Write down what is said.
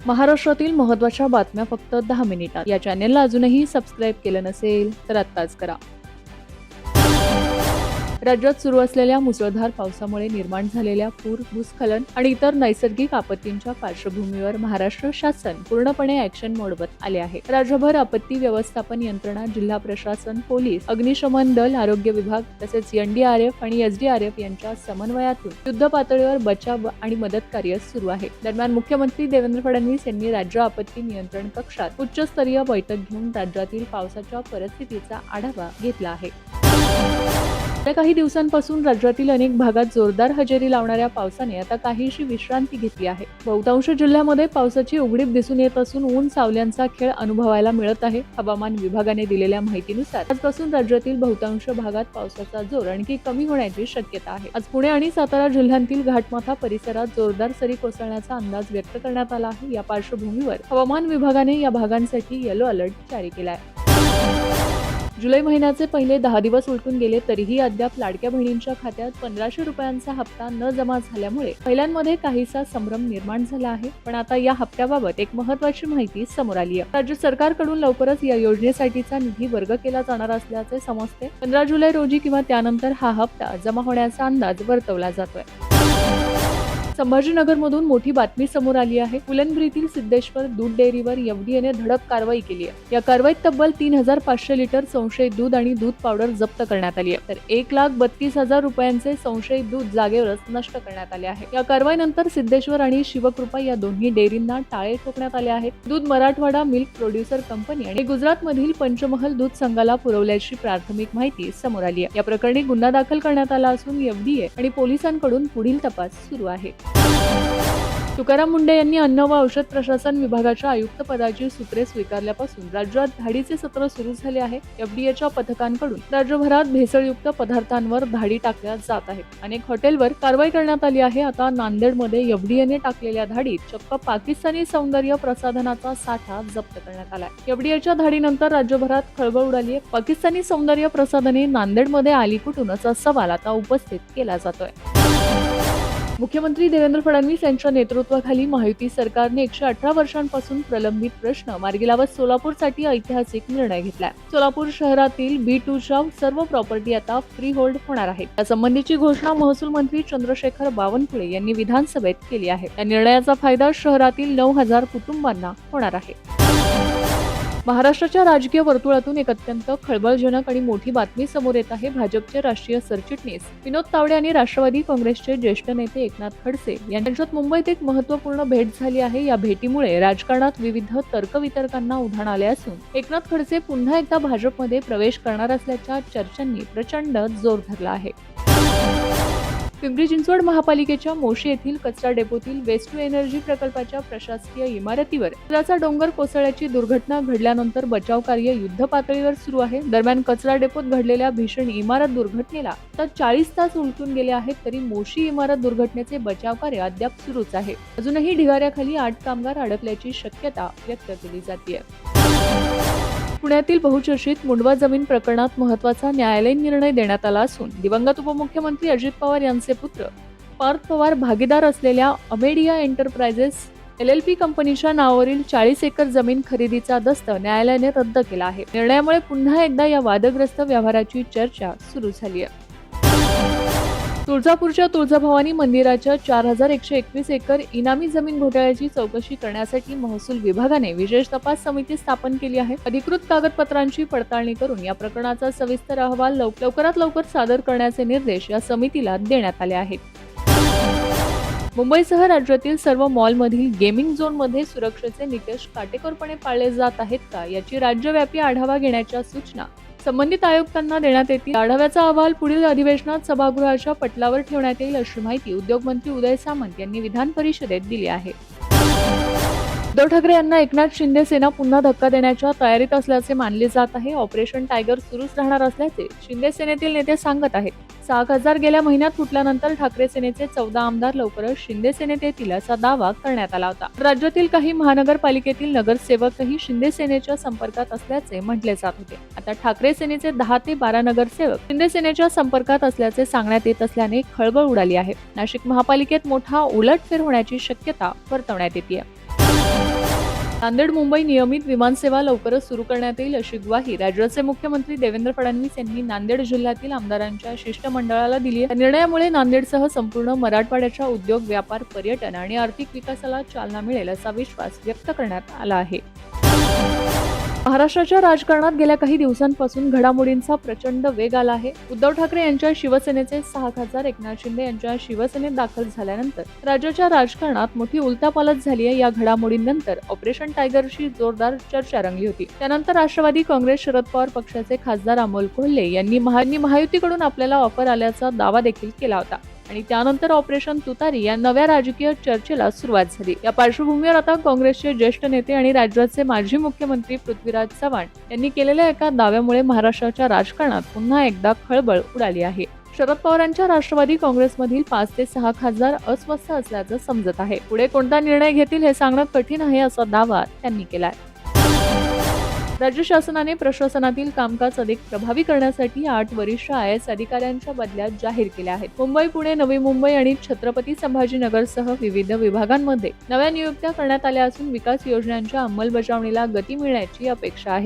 महाराष्ट्रातील महत्त्वाच्या बातम्या फक्त 10 मिनिटात. या चॅनेलला अजूनही सबस्क्राईब केलं नसेल तर आत्ताच करा. राज्यात सुरू असलेल्या मुसळधार पावसामुळे निर्माण झालेल्या पूर, भूस्खलन आणि इतर नैसर्गिक आपत्तींच्या पार्श्वभूमीवर महाराष्ट्र शासन पूर्णपणे ॲक्शन मोडवर आले आहे. राज्यभर आपत्ती व्यवस्थापन यंत्रणा, जिल्हा प्रशासन, पोलीस, अग्निशमन दल, आरोग्य विभाग तसेच NDRF आणि SDRF यांच्या समन्वयातून युद्ध पातळीवर बचाव आणि मदत कार्य सुरू आहे. दरम्यान मुख्यमंत्री देवेंद्र फडणवीस यांनी राज्य आपत्ती नियंत्रण कक्षात उच्चस्तरीय बैठक घेऊन राज्यातील पावसाच्या परिस्थितीचा आढावा घेतला आहे. गेल्या काही दिवसांपासून राज्यातील अनेक भागात जोरदार हजेरी लावणाऱ्या पावसाने आता काहीशी विश्रांती घेतली आहे. बहुतांश जिल्ह्यामध्ये पावसाची उघडीप दिसून येत असून ऊन सावल्यांचा खेळ अनुभवायला मिळत आहे. हवामान विभागाने दिलेल्या माहितीनुसार आजपासून राज्यातील बहुतांश भागात पावसाचा जोर आणखी कमी होण्याची शक्यता आहे. आज पुणे आणि सातारा जिल्ह्यांतील घाटमाथा परिसरात जोरदार सरी कोसळण्याचा अंदाज व्यक्त करण्यात आला आहे. या पार्श्वभूमीवर हवामान विभागाने या भागांसाठी येलो अलर्ट जारी केला आहे. जुलै महिन्याचे पहिले 10 दिवस उलटून गेले तरीही अद्याप लाडक्या बहिणींच्या खात्यात 1500 रुपयांचा हप्ता न जमा झाल्यामुळे महिलांमध्ये काहीसा संभ्रम निर्माण झाला आहे. पण आता या हप्त्याबाबत एक महत्त्वाची माहिती समोर आली आहे. राज्य सरकारकडून लवकरच या योजनेसाठीचा निधी वर्ग केला जाणार असल्याचे समजते. 15 जुलै रोजी किंवा त्यानंतर हा हप्ता जमा होण्याचा अंदाज वर्तवला जातोय. संभाजीनगरमधून मोठी बातमी समोर आली आहे. फुलंब्रीतील सिद्धेश्वर दूध डेअरीवर FDAने धडक कारवाई केली आहे. या कारवाईत तब्बल 3500 लिटर संशयित दूध आणि दूध पावडर जप्त करण्यात आली आहे. तर 1,32,000 रुपयांचे संशयित दूध जागेवरच नष्ट करण्यात आले आहे. या कारवाईनंतर सिद्धेश्वर आणि शिवकृपा या दोन्ही डेअरींना टाळे ठोकण्यात आले आहेत. दूध मराठवाडा मिल्क प्रोड्युसर कंपनी आणि गुजरातमधील पंचमहल दूध संघाला पुरवल्याची प्राथमिक माहिती समोर आली आहे. या प्रकरणी गुन्हा दाखल करण्यात आला असून FDA आणि पोलिसांकडून पुढील तपास सुरू आहे. तुकाराम मुंढे यांनी अन्न व औषध प्रशासन विभागाच्या आयुक्त पदाची सूत्रे स्वीकारल्यापासून राज्यात धाडीचे सत्र सुरू झाले आहे. FDAच्या पथकांकडून राज्यभरात भेसळयुक्त पदार्थांवर धाडी टाकल्या जात आहेत. अनेक हॉटेलवर कारवाई करण्यात आली आहे. आता नांदेडमध्ये FDAने टाकलेल्या धाडीत चक्क पाकिस्तानी सौंदर्य प्रसाधनाचा साठा जप्त करण्यात आलाय. FDAच्या धाडीनंतर राज्यभरात खळबळ उडाली आहे. पाकिस्तानी सौंदर्य प्रसाधने नांदेडमध्ये आली कुठून असा सवाल आता उपस्थित केला जातोय. मुख्यमंत्री देवेंद्र फडणवीस यांच्या नेतृत्वाखाली महायुती सरकारने 118 वर्षांपासून प्रलंबित प्रश्न मार्गी लावत सोलापूरसाठी ऐतिहासिक निर्णय घेतलाय. सोलापूर शहरातील B2च्या सर्व प्रॉपर्टी आता फ्री होल्ड होणार आहेत. यासंबंधीची घोषणा महसूल मंत्री चंद्रशेखर बावनकुळे यांनी विधानसभेत केली आहे. या निर्णयाचा फायदा शहरातील 9000 कुटुंबांना होणार आहे. महाराष्ट्राच्या राजकीय वर्तुळातून एक अत्यंत खळबळजनक आणि मोठी बातमी समोर येत आहे. भाजपचे राष्ट्रीय सरचिटणीस विनोद तावडे आणि राष्ट्रवादी काँग्रेसचे ज्येष्ठ नेते एकनाथ खडसे यांच्यात मुंबईत एक महत्त्वपूर्ण भेट झाली आहे. या भेटीमुळे राजकारणात विविध तर्कवितर्कांना उधाण आले असून एकनाथ खडसे पुन्हा एकदा भाजपमध्ये प्रवेश करणार असल्याच्या चर्चांनी प्रचंड जोर धरला आहे. पिंपरी चिंचवड महापालिकेच्या मोशी येथील कचरा डेपोतील वेस्ट टू एनर्जी प्रकल्पाच्या प्रशासकीय इमारतीवर कचऱ्याचा डोंगर कोसळल्याची दुर्घटना घडल्यानंतर बचाव कार्य युद्ध पातळीवर सुरू आहे. दरम्यान कचरा डेपोत घडलेल्या भीषण इमारत दुर्घटनेला तर 40 तास उलटून गेले आहेत तरी मोशी इमारत दुर्घटनेचे बचाव कार्य अद्याप सुरूच आहे. अजूनही ढिगाऱ्याखाली 8 कामगार अडकल्याची शक्यता व्यक्त केली जाते. पुण्यातील बहुचर्चित मुंडवा जमीन प्रकरणात महत्त्वाचा न्यायालयीन निर्णय देण्यात आला असून दिवंगत उपमुख्यमंत्री अजित पवार यांचे पुत्र पार्थ पवार भागीदार असलेल्या अमेडिया एंटरप्राइजेस LLP कंपनीच्या नावावरील 40 एकर जमीन खरेदीचा दस्त न्यायालयाने रद्द केला आहे. निर्णयामुळे पुन्हा एकदा या वादग्रस्त व्यवहाराची चर्चा सुरू झाली आहे. तुळजापूरच्या तुळजाभवानी मंदिराच्या 4121 एकर इनामी जमीन घोटाळ्याची चौकशी करण्यासाठी महसूल विभागाने विशेष तपास समिती स्थापन केली आहे. अधिकृत कागदपत्रांची पडताळणी करून या प्रकरणाचा सविस्तर अहवाल लवकरात लवकर सादर करण्याचे निर्देश या समितीला देण्यात आले आहेत. मुंबईसह राज्यातील सर्व मॉलमधील गेमिंग झोनमध्ये सुरक्षेचे निकष काटेकोरपणे पाळले जात आहेत का याची राज्यव्यापी आढावा घेण्याच्या सूचना संबंधित आयुक्तांना देण्यात येतील. आढाव्याचा अहवाल पुढील अधिवेशनात सभागृहाच्या पटलावर ठेवण्यात येईल अशी माहिती उद्योगमंत्री उदय सामंत यांनी विधान परिषदेत दिली आहे. उद्धव ठाकरे यांना एकनाथ शिंदे सेना पुन्हा धक्का देण्याच्या तयारीत असल्याचे मानले जात आहे. ऑपरेशन टायगर सुरूच राहणार असल्याचे शिंदे सेनेतील नेते सांगत आहेत. 6 खासदार गेल्या महिन्यात फुटल्यानंतर ठाकरे सेनेचे 14 आमदार लवकरच शिंदे सेनेत येतील असा दावा करण्यात आला होता. राज्यातील काही महानगरपालिकेतील नगरसेवकही शिंदे सेनेच्या संपर्कात असल्याचे म्हटले जात होते. आता ठाकरे सेनेचे 10 ते 12 नगरसेवक शिंदे सेनेच्या संपर्कात असल्याचे सांगण्यात येत असल्याने खळबळ उडाली आहे. नाशिक महापालिकेत मोठा उलटफेर होण्याची शक्यता वर्तवण्यात येते. नांदेड मुंबई नियमित विमानसेवा लवकरच सुरू करण्यात येईल अशी ग्वाही राज्याचे मुख्यमंत्री देवेंद्र फडणवीस यांनी नांदेड जिल्ह्यातील आमदारांच्या शिष्टमंडळाला दिली आहे. या निर्णयामुळे नांदेडसह संपूर्ण मराठवाड्याच्या उद्योग, व्यापार, पर्यटन आणि आर्थिक विकासाला चालना मिळेल असा विश्वास व्यक्त करण्यात आला आहे. महाराष्ट्राच्या राजकारणात गेल्या काही दिवसांपासून घडामोडींचा प्रचंड वेग आला आहे. उद्धव ठाकरे यांच्या शिवसेनेचे 6 खासदार एकनाथ शिंदे यांच्या शिवसेनेत दाखल झाल्यानंतर राज्याच्या राजकारणात मोठी उलथापालथ झाली आहे. या घडामोडींनंतर ऑपरेशन टायगरची जोरदार चर्चा रंगली होती. त्यानंतर राष्ट्रवादी काँग्रेस शरद पवार पक्षाचे खासदार अमोल कोल्हे यांनी महायुतीकडून आपल्याला ऑफर आल्याचा दावा देखील केला होता आणि त्यानंतर ऑपरेशन तुतारी या नव्या राजकीय चर्चेला सुरुवात झाली. या पार्श्वभूमीवर आता काँग्रेसचे ज्येष्ठ नेते आणि राज्याचे माजी मुख्यमंत्री पृथ्वीराज चव्हाण यांनी केलेल्या एका दाव्यामुळे महाराष्ट्राच्या राजकारणात पुन्हा एकदा खळबळ उडाली आहे. शरद पवारांच्या राष्ट्रवादी काँग्रेसमधील 5 ते 6 खासदार अस्वस्थ असल्याचं समजत आहे. पुढे कोणता निर्णय घेतील हे सांगणं कठीण आहे असा दावा त्यांनी केलाय. राज्य शासनाने प्रशासनातील कामकाज अधिक प्रभावी करण्यासाठी 8 वरिष्ठ IAS अधिकाऱ्यांच्या बदल्या जाहीर केल्या आहेत. मुंबई, पुणे, नवी मुंबई आणि छत्रपती संभाजीनगरसह विविध विभागांमध्ये नव्या नियुक्त्या करण्यात आल्या असून विकास योजनांच्या अंमलबजावणीला गती मिळण्याची अपेक्षा आहे.